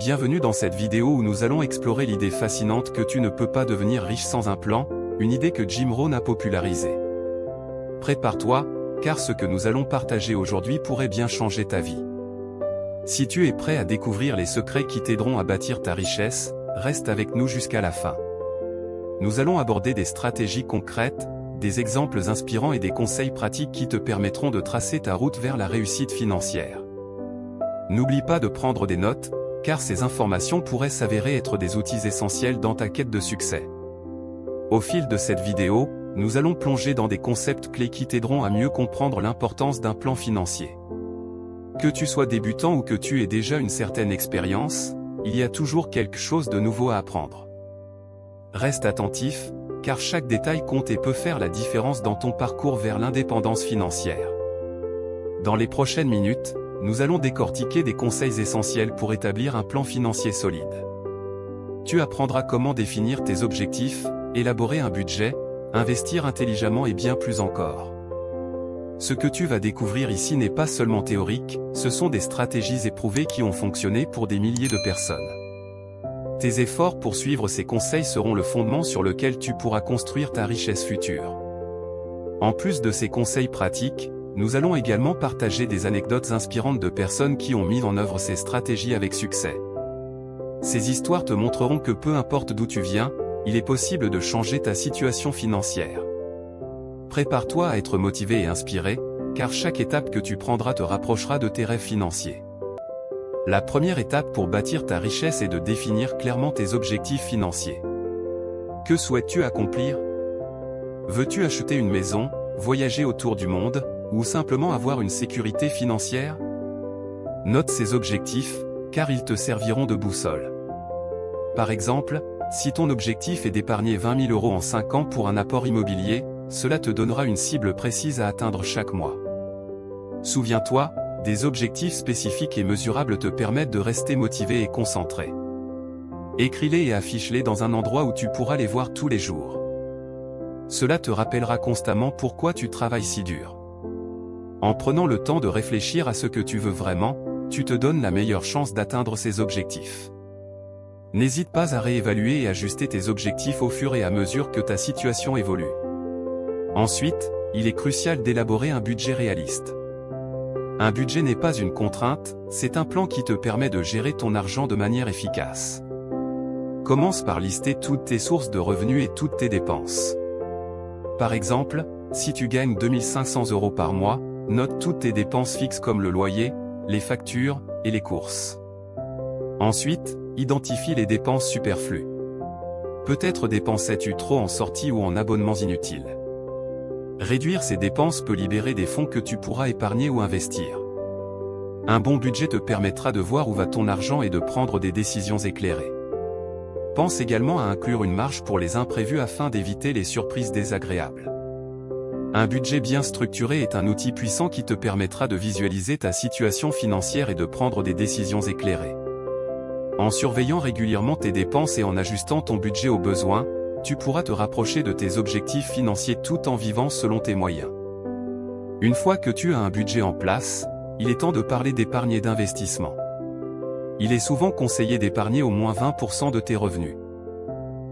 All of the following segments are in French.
Bienvenue dans cette vidéo où nous allons explorer l'idée fascinante que tu ne peux pas devenir riche sans un plan, une idée que Jim Rohn a popularisée. Prépare-toi, car ce que nous allons partager aujourd'hui pourrait bien changer ta vie. Si tu es prêt à découvrir les secrets qui t'aideront à bâtir ta richesse, reste avec nous jusqu'à la fin. Nous allons aborder des stratégies concrètes, des exemples inspirants et des conseils pratiques qui te permettront de tracer ta route vers la réussite financière. N'oublie pas de prendre des notes, car ces informations pourraient s'avérer être des outils essentiels dans ta quête de succès. Au fil de cette vidéo, nous allons plonger dans des concepts clés qui t'aideront à mieux comprendre l'importance d'un plan financier. Que tu sois débutant ou que tu aies déjà une certaine expérience, il y a toujours quelque chose de nouveau à apprendre. Reste attentif, car chaque détail compte et peut faire la différence dans ton parcours vers l'indépendance financière. Dans les prochaines minutes, nous allons décortiquer des conseils essentiels pour établir un plan financier solide. Tu apprendras comment définir tes objectifs, élaborer un budget, investir intelligemment et bien plus encore. Ce que tu vas découvrir ici n'est pas seulement théorique, ce sont des stratégies éprouvées qui ont fonctionné pour des milliers de personnes. Tes efforts pour suivre ces conseils seront le fondement sur lequel tu pourras construire ta richesse future. En plus de ces conseils pratiques, nous allons également partager des anecdotes inspirantes de personnes qui ont mis en œuvre ces stratégies avec succès. Ces histoires te montreront que peu importe d'où tu viens, il est possible de changer ta situation financière. Prépare-toi à être motivé et inspiré, car chaque étape que tu prendras te rapprochera de tes rêves financiers. La première étape pour bâtir ta richesse est de définir clairement tes objectifs financiers. Que souhaites-tu accomplir? Veux-tu acheter une maison, voyager autour du monde, ou simplement avoir une sécurité financière? Note ces objectifs, car ils te serviront de boussole. Par exemple, si ton objectif est d'épargner 20 000 € en 5 ans pour un apport immobilier, cela te donnera une cible précise à atteindre chaque mois. Souviens-toi, des objectifs spécifiques et mesurables te permettent de rester motivé et concentré. Écris-les et affiche-les dans un endroit où tu pourras les voir tous les jours. Cela te rappellera constamment pourquoi tu travailles si dur. En prenant le temps de réfléchir à ce que tu veux vraiment, tu te donnes la meilleure chance d'atteindre ces objectifs. N'hésite pas à réévaluer et ajuster tes objectifs au fur et à mesure que ta situation évolue. Ensuite, il est crucial d'élaborer un budget réaliste. Un budget n'est pas une contrainte, c'est un plan qui te permet de gérer ton argent de manière efficace. Commence par lister toutes tes sources de revenus et toutes tes dépenses. Par exemple, si tu gagnes 2 500 € par mois, note toutes tes dépenses fixes comme le loyer, les factures et les courses. Ensuite, identifie les dépenses superflues. Peut-être dépensais-tu trop en sorties ou en abonnements inutiles. Réduire ces dépenses peut libérer des fonds que tu pourras épargner ou investir. Un bon budget te permettra de voir où va ton argent et de prendre des décisions éclairées. Pense également à inclure une marge pour les imprévus afin d'éviter les surprises désagréables. Un budget bien structuré est un outil puissant qui te permettra de visualiser ta situation financière et de prendre des décisions éclairées. En surveillant régulièrement tes dépenses et en ajustant ton budget aux besoins, tu pourras te rapprocher de tes objectifs financiers tout en vivant selon tes moyens. Une fois que tu as un budget en place, il est temps de parler d'épargne et d'investissement. Il est souvent conseillé d'épargner au moins 20% de tes revenus.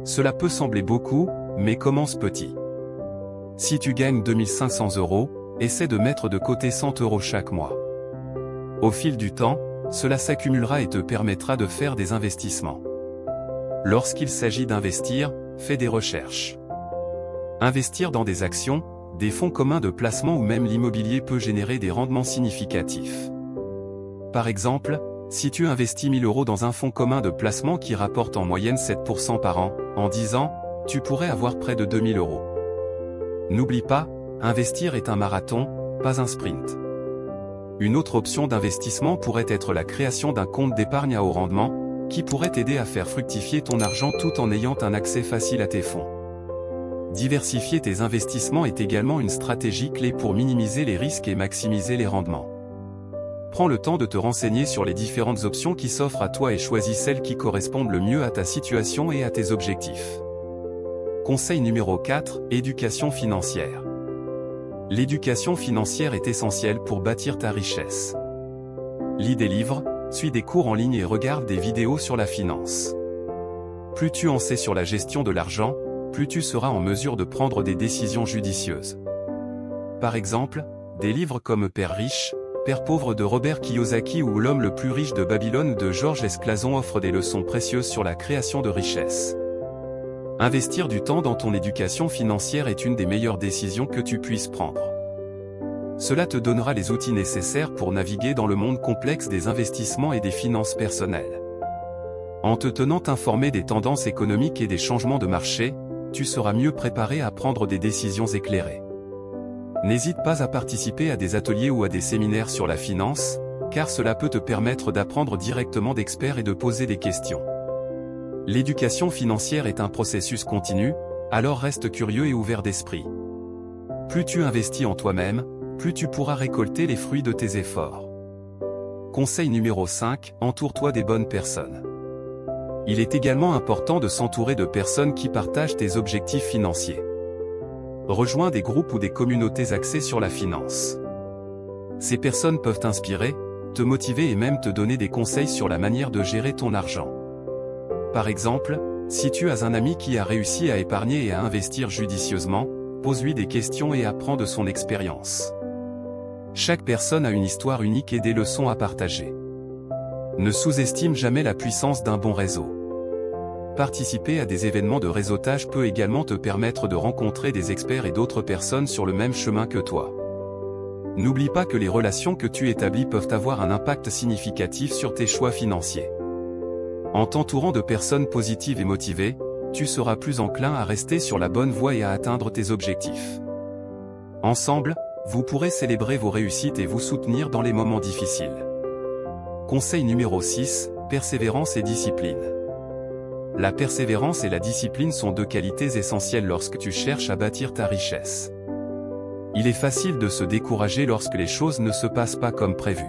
Cela peut sembler beaucoup, mais commence petit. Si tu gagnes 2 500 €, essaie de mettre de côté 100 € chaque mois. Au fil du temps, cela s'accumulera et te permettra de faire des investissements. Lorsqu'il s'agit d'investir, fais des recherches. Investir dans des actions, des fonds communs de placement ou même l'immobilier peut générer des rendements significatifs. Par exemple, si tu investis 1 000 € dans un fonds commun de placement qui rapporte en moyenne 7% par an, en 10 ans, tu pourrais avoir près de 2 000 €. N'oublie pas, investir est un marathon, pas un sprint. Une autre option d'investissement pourrait être la création d'un compte d'épargne à haut rendement, qui pourrait t'aider à faire fructifier ton argent tout en ayant un accès facile à tes fonds. Diversifier tes investissements est également une stratégie clé pour minimiser les risques et maximiser les rendements. Prends le temps de te renseigner sur les différentes options qui s'offrent à toi et choisis celles qui correspondent le mieux à ta situation et à tes objectifs. Conseil numéro 4, éducation financière. L'éducation financière est essentielle pour bâtir ta richesse. Lis des livres, suis des cours en ligne et regarde des vidéos sur la finance. Plus tu en sais sur la gestion de l'argent, plus tu seras en mesure de prendre des décisions judicieuses. Par exemple, des livres comme Père riche, Père pauvre de Robert Kiyosaki ou L'homme le plus riche de Babylone de Georges Esclazon offrent des leçons précieuses sur la création de richesse. Investir du temps dans ton éducation financière est une des meilleures décisions que tu puisses prendre. Cela te donnera les outils nécessaires pour naviguer dans le monde complexe des investissements et des finances personnelles. En te tenant informé des tendances économiques et des changements de marché, tu seras mieux préparé à prendre des décisions éclairées. N'hésite pas à participer à des ateliers ou à des séminaires sur la finance, car cela peut te permettre d'apprendre directement d'experts et de poser des questions. L'éducation financière est un processus continu, alors reste curieux et ouvert d'esprit. Plus tu investis en toi-même, plus tu pourras récolter les fruits de tes efforts. Conseil numéro 5, entoure-toi des bonnes personnes. Il est également important de s'entourer de personnes qui partagent tes objectifs financiers. Rejoins des groupes ou des communautés axées sur la finance. Ces personnes peuvent t'inspirer, te motiver et même te donner des conseils sur la manière de gérer ton argent. Par exemple, si tu as un ami qui a réussi à épargner et à investir judicieusement, pose-lui des questions et apprends de son expérience. Chaque personne a une histoire unique et des leçons à partager. Ne sous-estime jamais la puissance d'un bon réseau. Participer à des événements de réseautage peut également te permettre de rencontrer des experts et d'autres personnes sur le même chemin que toi. N'oublie pas que les relations que tu établis peuvent avoir un impact significatif sur tes choix financiers. En t'entourant de personnes positives et motivées, tu seras plus enclin à rester sur la bonne voie et à atteindre tes objectifs. Ensemble, vous pourrez célébrer vos réussites et vous soutenir dans les moments difficiles. Conseil numéro 6, persévérance et discipline. La persévérance et la discipline sont deux qualités essentielles lorsque tu cherches à bâtir ta richesse. Il est facile de se décourager lorsque les choses ne se passent pas comme prévu.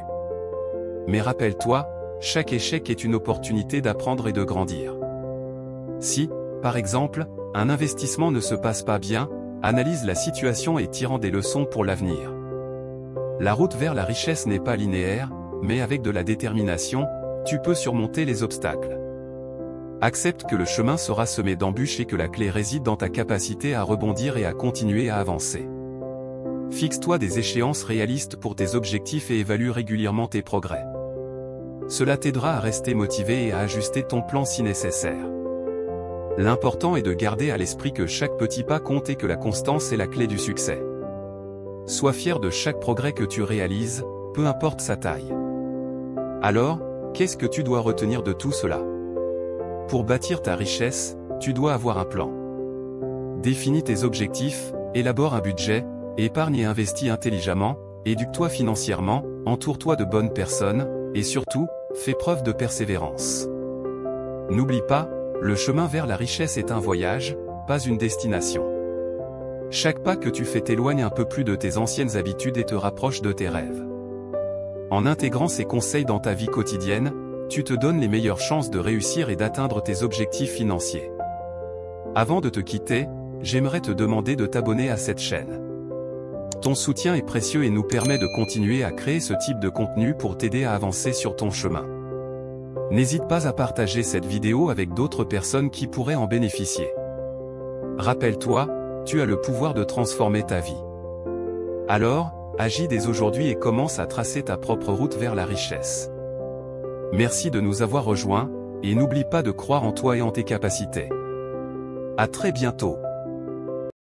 Mais rappelle-toi, chaque échec est une opportunité d'apprendre et de grandir. Si, par exemple, un investissement ne se passe pas bien, analyse la situation et tire des leçons pour l'avenir. La route vers la richesse n'est pas linéaire, mais avec de la détermination, tu peux surmonter les obstacles. Accepte que le chemin sera semé d'embûches et que la clé réside dans ta capacité à rebondir et à continuer à avancer. Fixe-toi des échéances réalistes pour tes objectifs et évalue régulièrement tes progrès. Cela t'aidera à rester motivé et à ajuster ton plan si nécessaire. L'important est de garder à l'esprit que chaque petit pas compte et que la constance est la clé du succès. Sois fier de chaque progrès que tu réalises, peu importe sa taille. Alors, qu'est-ce que tu dois retenir de tout cela? Pour bâtir ta richesse, tu dois avoir un plan. Définis tes objectifs, élabore un budget, épargne et investis intelligemment, éduque-toi financièrement, entoure-toi de bonnes personnes, et surtout, fais preuve de persévérance. N'oublie pas, le chemin vers la richesse est un voyage, pas une destination. Chaque pas que tu fais t'éloigne un peu plus de tes anciennes habitudes et te rapproche de tes rêves. En intégrant ces conseils dans ta vie quotidienne, tu te donnes les meilleures chances de réussir et d'atteindre tes objectifs financiers. Avant de te quitter, j'aimerais te demander de t'abonner à cette chaîne. Ton soutien est précieux et nous permet de continuer à créer ce type de contenu pour t'aider à avancer sur ton chemin. N'hésite pas à partager cette vidéo avec d'autres personnes qui pourraient en bénéficier. Rappelle-toi, tu as le pouvoir de transformer ta vie. Alors, agis dès aujourd'hui et commence à tracer ta propre route vers la richesse. Merci de nous avoir rejoints, et n'oublie pas de croire en toi et en tes capacités. À très bientôt.